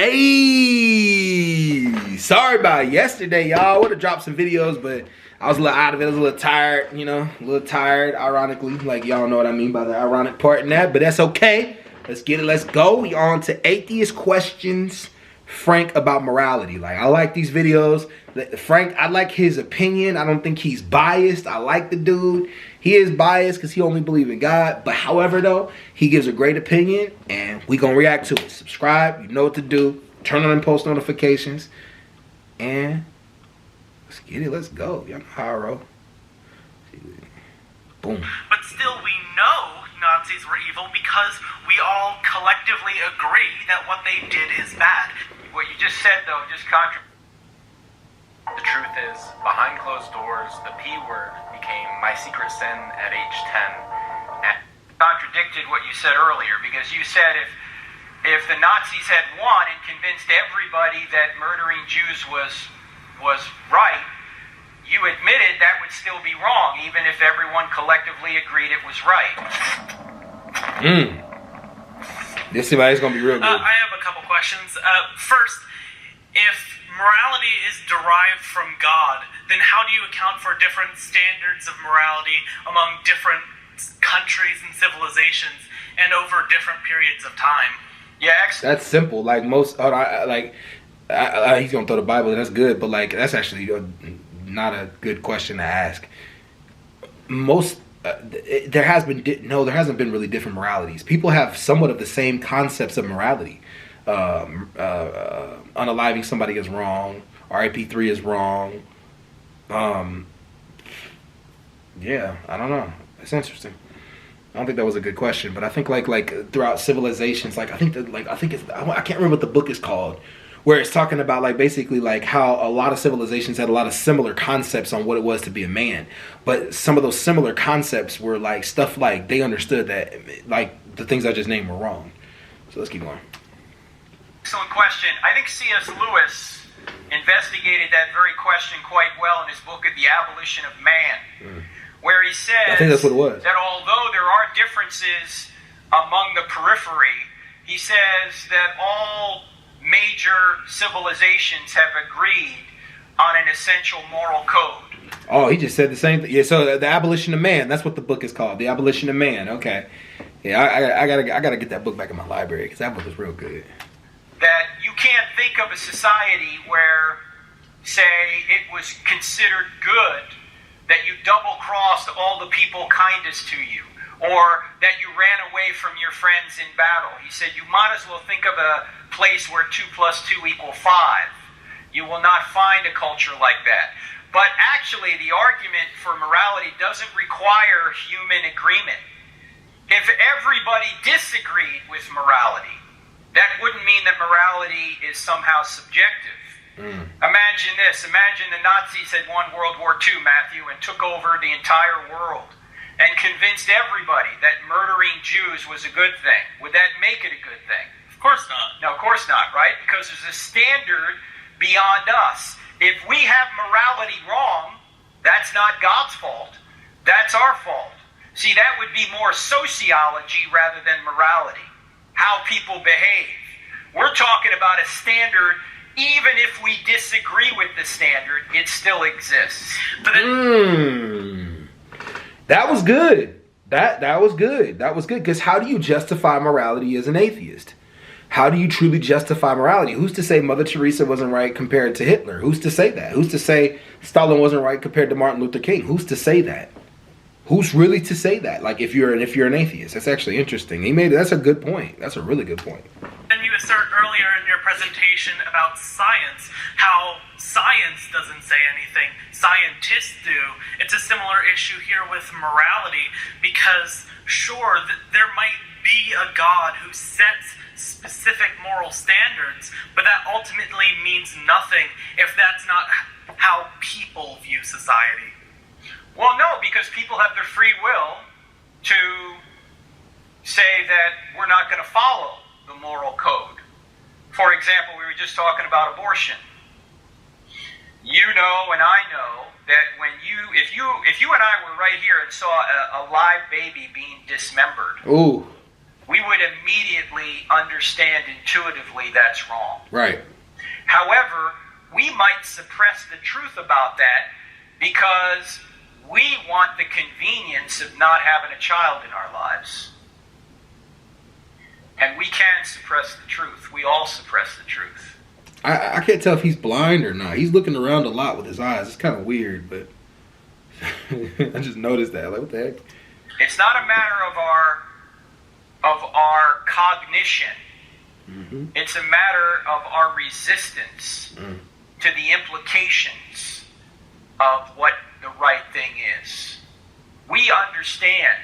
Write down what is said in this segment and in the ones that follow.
Hey, sorry about yesterday, y'all. I would have dropped some videos, but I was a little out of it. I was a little tired, you know, a little tired, ironically. Like, y'all know what I mean by the ironic part in that, but that's okay. Let's get it. Let's go. We on to Atheist Questions, Frank about morality. Like, I like these videos. Frank, I like his opinion. I don't think he's biased. I like the dude. He is biased because he only believes in God. But however, though, he gives a great opinion, and we going to react to it. Subscribe. You know what to do. Turn on post notifications. And let's get it. Let's go. Y'all know how I roll. Boom. But still, we know Nazis were evil because we all collectively agree that what they did is bad. What you just said, though, just contradicts. The truth is, behind closed doors, the P word became my secret sin at age 10. And contradicted what you said earlier, because you said if the Nazis had won and convinced everybody that murdering Jews was right, you admitted that would still be wrong, even if everyone collectively agreed it was right. This somebody's gonna be real good. I have a couple questions. First, if morality is derived from God, then how do you account for different standards of morality among different countries and civilizations and over different periods of time? Yeah, that's simple. Like most, he's gonna throw the Bible, and that's good. But like, that's actually not a good question to ask. There hasn't been really different moralities. People have somewhat of the same concepts of morality. Unaliving somebody is wrong. RIP3 is wrong. Yeah, I don't know. It's interesting. I don't think that was a good question, but I think like throughout civilizations, I can't remember what the book is called, where it's talking about like basically like how a lot of civilizations had a lot of similar concepts on what it was to be a man, but some of those similar concepts were like stuff like they understood that like the things I just named were wrong. So let's keep going. Excellent question. I think C.S. Lewis investigated that very question quite well in his book of The Abolition of Man, where he says I think that's what it was. that although there are differences among the periphery, he says that all major civilizations have agreed on an essential moral code. Oh, he just said the same thing. Yeah, so The Abolition of Man, that's what the book is called. The Abolition of Man. Okay. Yeah, I gotta get that book back in my library because that book is real good. That you can't think of a society where, say, it was considered good that you double-crossed all the people kindest to you, or that you ran away from your friends in battle. He said you might as well think of a place where 2 + 2 = 5. You will not find a culture like that. But actually, the argument for morality doesn't require human agreement. If everybody disagreed with morality, that wouldn't mean that morality is somehow subjective. Imagine this. Imagine the Nazis had won World War II, Matthew, and took over the entire world and convinced everybody that murdering Jews was a good thing. Would that make it a good thing? Of course not. No, of course not, right? Because there's a standard beyond us. If we have morality wrong, that's not God's fault. That's our fault. See, that would be more sociology rather than morality. How people behave. We're talking about a standard. Even if we disagree with the standard, it still exists. But then, that was good. That was good. That was good. Because how do you justify morality as an atheist? How do you truly justify morality? Who's to say Mother Teresa wasn't right compared to Hitler? Who's to say that? Who's to say Stalin wasn't right compared to Martin Luther King? Who's to say that? Who's really to say that? Like if you're an atheist, that's actually interesting. That's a good point. That's a really good point. Then you assert earlier in your presentation about science, how science doesn't say anything, scientists do. It's a similar issue here with morality because, sure, there might be a God who sets specific moral standards, but that ultimately means nothing if that's not how people view society. Well, no, because people have their free will to say that we're not going to follow the moral code. For example, we were just talking about abortion. You know and I know that if you and I were right here and saw a live baby being dismembered, ooh, we would immediately understand intuitively that's wrong. Right. However, we might suppress the truth about that because we want the convenience of not having a child in our lives. And we can suppress the truth. We all suppress the truth. I can't tell if he's blind or not. He's looking around a lot with his eyes. It's kind of weird, but I just noticed that. Like, what the heck? It's not a matter of our cognition. Mm-hmm. It's a matter of our resistance to the implications of what the right thing is. We understand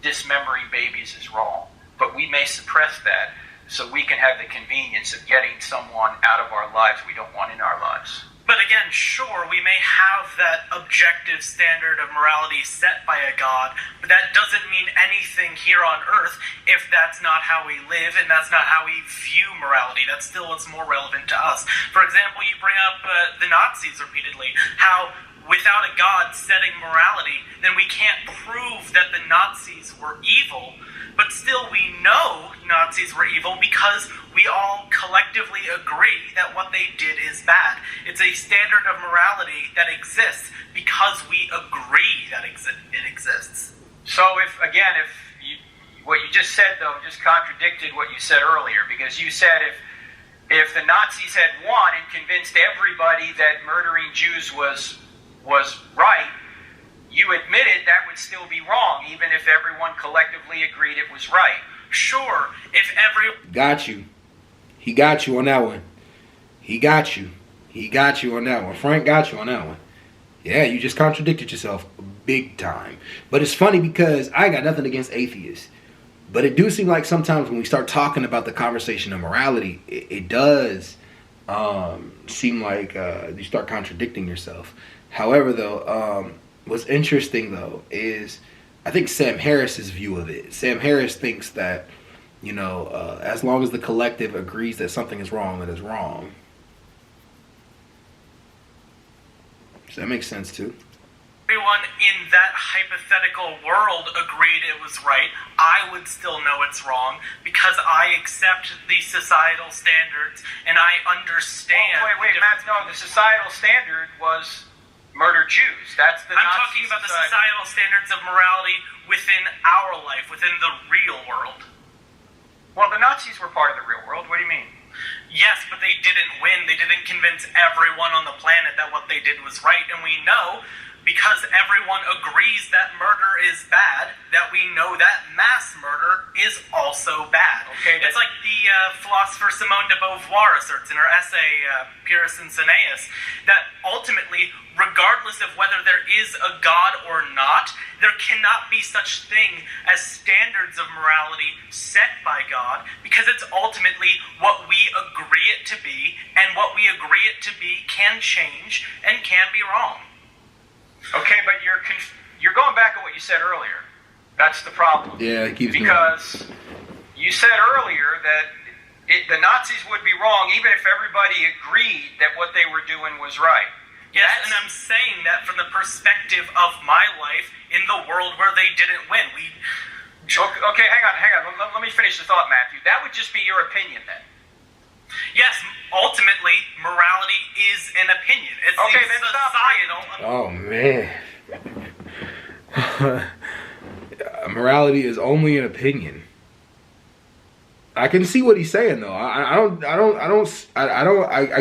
dismembering babies is wrong, but we may suppress that so we can have the convenience of getting someone out of our lives we don't want in our lives. But again, sure, we may have that objective standard of morality set by a God, but that doesn't mean anything here on earth if that's not how we live and that's not how we view morality. That's still what's more relevant to us. For example, you bring up the Nazis repeatedly, how without a God setting morality, then we can't prove that the Nazis were evil, but still we know Nazis were evil because we all collectively agree that what they did is bad. It's a standard of morality that exists because we agree that it exists. So what you just said, though, just contradicted what you said earlier, because you said if the Nazis had won and convinced everybody that murdering Jews was right, you admitted that would still be wrong, even if everyone collectively agreed it was right. Sure, if every... Got you. He got you on that one. He got you. He got you on that one. Frank got you on that one. Yeah, you just contradicted yourself big time. But it's funny because I got nothing against atheists. But it do seem like sometimes when we start talking about the conversation of morality, it does seem like you start contradicting yourself. However, though, what's interesting, though, is I think Sam Harris's view of it. Sam Harris thinks that, as long as the collective agrees that something is wrong, that is wrong. So that makes sense, too. Everyone in that hypothetical world agreed it was right, I would still know it's wrong because I accept the societal standards and I understand... Wait, Matt, no, the societal standard was... murder Jews. That's the I'm talking about the societal standards of morality within our life, within the real world. Well, the Nazis were part of the real world. What do you mean? Yes, but they didn't win. They didn't convince everyone on the planet that what they did was right. And we know, because everyone agrees that murder is bad, that we know that mass murder is also bad. Okay, it's like the philosopher Simone de Beauvoir asserts in her essay, Pyrrhus and Cineas, that ultimately, regardless of whether there is a God or not, there cannot be such thing as standards of morality set by God, because it's ultimately what we agree it to be, and what we agree it to be can change and can be wrong. Okay, but you're going back to what you said earlier. That's the problem. Yeah, it keeps because you said earlier that the Nazis would be wrong even if everybody agreed that what they were doing was right. Yes, and I'm saying that from the perspective of my life in the world where they didn't win. Okay, hang on. Let me finish the thought, Matthew. That would just be your opinion then. Yes, ultimately, morality is an opinion. It's okay, then societal. Oh man, morality is only an opinion. I can see what he's saying though. I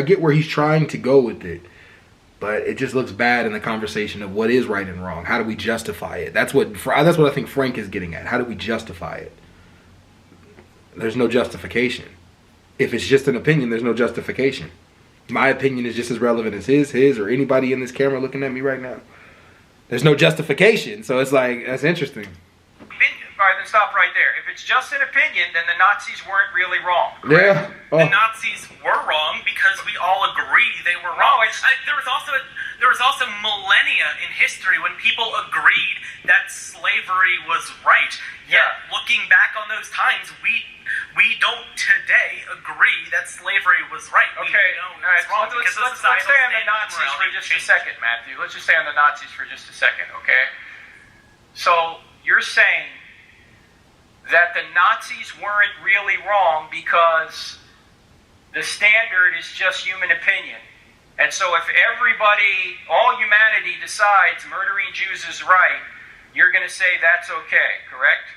get where he's trying to go with it, but it just looks bad in the conversation of what is right and wrong. How do we justify it? That's what I think Frank is getting at. How do we justify it? There's no justification. If it's just an opinion, there's no justification. My opinion is just as relevant as his, or anybody in this camera looking at me right now. There's no justification, so it's like, that's interesting. All right, then stop right there. If it's just an opinion, then the Nazis weren't really wrong. Correct? Yeah. Oh. The Nazis were wrong because we all agree they were wrong. There was also millennia in history when people agreed that slavery was right. Yet, looking back on those times, we don't today agree that slavery was right. Okay, all right. Let's stay on the Nazis for just a second, Matthew. Let's just stay on the Nazis for just a second, okay? So you're saying that the Nazis weren't really wrong because the standard is just human opinion. And so if everybody, all humanity decides murdering Jews is right, you're going to say that's okay, correct?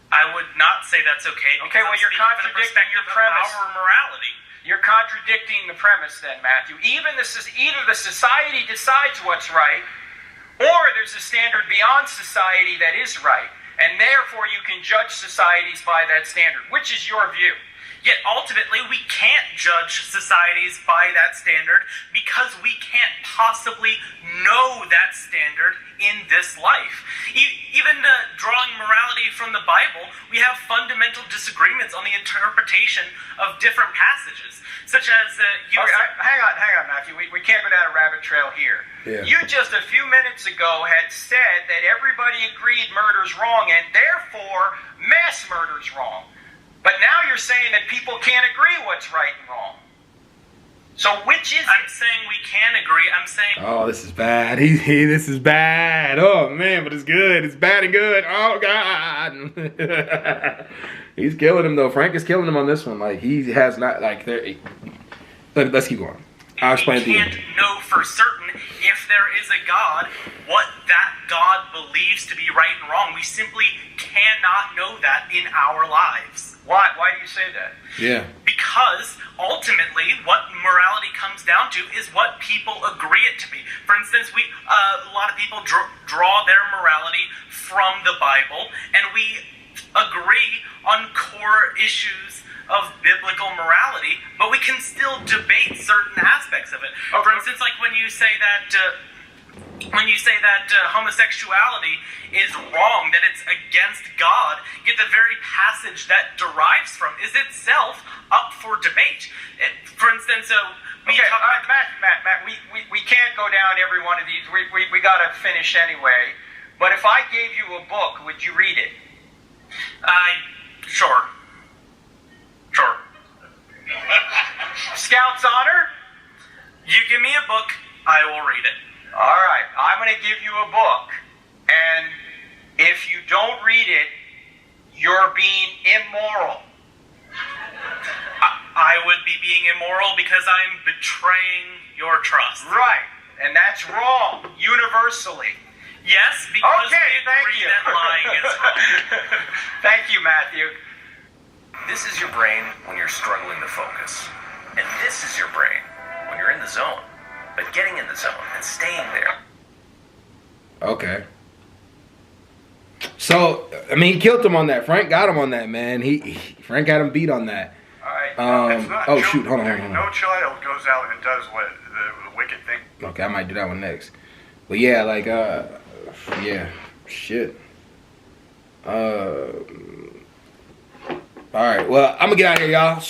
I would not say that's okay. Okay, well, you're contradicting your premise. Our morality. You're contradicting the premise then, Matthew. Either the society decides what's right, or there's a standard beyond society that is right, and therefore you can judge societies by that standard. Which is your view? Yet ultimately, we can't judge societies by that standard because we can't possibly know that standard in this life. Even drawing morality from the Bible, we have fundamental disagreements on the interpretation of different passages, such as hang on, Matthew. We can't go down a rabbit trail here. Yeah. You just a few minutes ago had said that everybody agreed murder's wrong, and therefore mass murder's wrong. But now you're saying that people can't agree what's right and wrong. So which is it? I'm saying we can agree. I'm saying... Oh, this is bad. This is bad. Oh, man, but it's good. It's bad and good. Oh, God. He's killing him, though. Frank is killing him on this one. Like, he has not, like... Let's keep going. I'll explain to you. We can't know for certain if there is a God, what that God believes to be right and wrong. We simply cannot know that in our lives. Why? Why do you say that? Yeah. Because ultimately, what morality comes down to is what people agree it to be. For instance, a lot of people draw their morality from the Bible, and we agree on core issues of biblical morality, but we can still debate certain aspects of it. For instance, like when you say that homosexuality is wrong, that it's against God, yet the very passage that derives from is itself up for debate. For instance, Matt, we can't go down every one of these. We got to finish anyway. But if I gave you a book, would you read it? Sure. Scout's honor? You give me a book, I will read it. All right, I'm going to give you a book, and if you don't read it, you're being immoral. I would be being immoral because I'm betraying your trust. Right, and that's wrong, universally. Yes, because okay, we agree that lying is wrong. Thank you, Matthew. This is your brain when you're struggling to focus. And this is your brain when you're in the zone. But getting in the zone and staying there. Okay. So, I mean, he killed him on that. Frank got him on that, man. Frank got him beat on that. All right. Oh, shoot. Hold on. No child goes out and does what the wicked thing. Okay, I might do that one next. But yeah, like, yeah, shit. All right, well, I'm gonna get out of here, y'all.